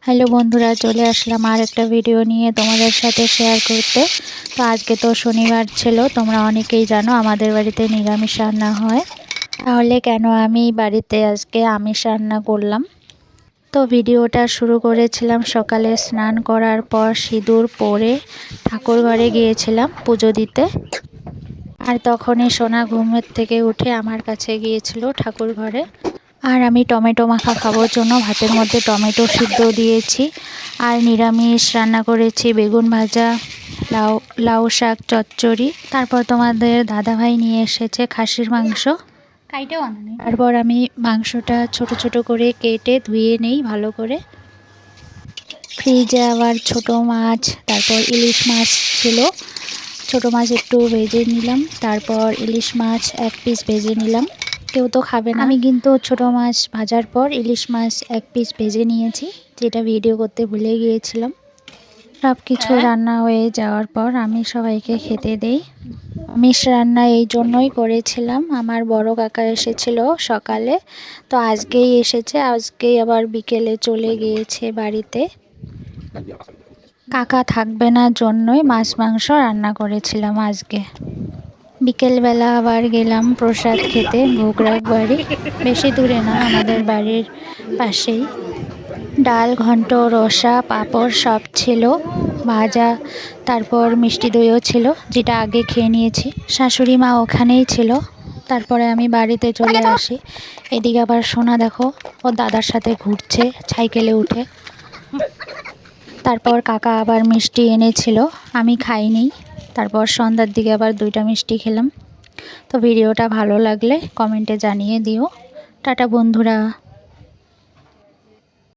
Hello বন্ধুরা, চলে আসলাম আর একটা ভিডিও নিয়ে তোমাদের সাথে শেয়ার করতে। তো আজকে তো শনিবার ছিল, তোমরা অনেকেই জানো আমাদের বাড়িতে নিরামিষ রান্না হয়। তাহলে কেন আমি বাড়িতে আজকে আমিষ রান্না করলাম। তো ভিডিওটা শুরু করেছিলাম সকালে স্নান করার পর সিঁদুর পরে ঠাকুর ঘরে গিয়েছিলাম পুজো দিতে। আর তখনই সোনা ঘুমের থেকে উঠে আমার কাছে গিয়েছিল ঠাকুর ঘরে। আর আমি টমেটো মাখা খাবার জন্য ভাতের মধ্যে টমেটো সিদ্ধ দিয়েছি। আর নিরামিষ রান্না করেছি বেগুন ভাজা, লাউ শাক চচ্চড়ি। তারপর তোমাদের দাদাভাই নিয়ে এসেছে খাসির মাংস। তারপর আমি মাংসটা ছোট ছোট করে কেটে ধুয়ে নেই ভালো করে। ফ্রিজে আবার ছোট মাছ, তারপর ইলিশ মাছ ছিল। ছোট মাছ একটু ভেজে নিলাম, তারপর ইলিশ মাছ এক পিস ভেজে নিলাম। কেউ তো খাবে না, আমি কিন্তু ছোট মাছ ভাজার পর ইলিশ মাছ এক পিস ভেজে নিয়েছি, যেটা ভিডিও করতে ভুলে গিয়েছিলাম। সব কিছু রান্না হয়ে যাওয়ার পর আমি সবাইকে খেতে দেই। আমিষ রান্না এই জন্যই করেছিলাম, আমার বড় কাকা এসেছিল সকালে, তো আজকেই এসেছে, আজকেই আবার বিকেলে চলে গিয়েছে বাড়িতে। কাকা থাকবে না জন্যই মাছ মাংস রান্না করেছিলাম আজকে। বিকেলবেলা আবার গেলাম প্রসাদ খেতে ভোগরাগ বাড়ি, বেশি দূরে না, আমাদের বাড়ির পাশেই। ডাল, ঘন্ট, রসা, পাঁপড় সব ছিল, ভাজা, তারপর মিষ্টি দইও ছিল, যেটা আগে খেয়ে নিয়েছি। শাশুড়ি মা ওখানেই ছিল। তারপরে আমি বাড়িতে চলে আসি। এদিকে আবার সোনা দেখো, ও দাদার সাথে ঘুরছে সাইকেলে উঠে। তারপর কাকা আবার মিষ্টি এনেছিল, আমি খাইনি। তারপর সন্ধ্যার দিকে আবার 2টা মিষ্টি খেলাম। তো ভিডিওটা ভালো লাগলে কমেন্টে জানিয়ে দিও। টাটা বন্ধুরা।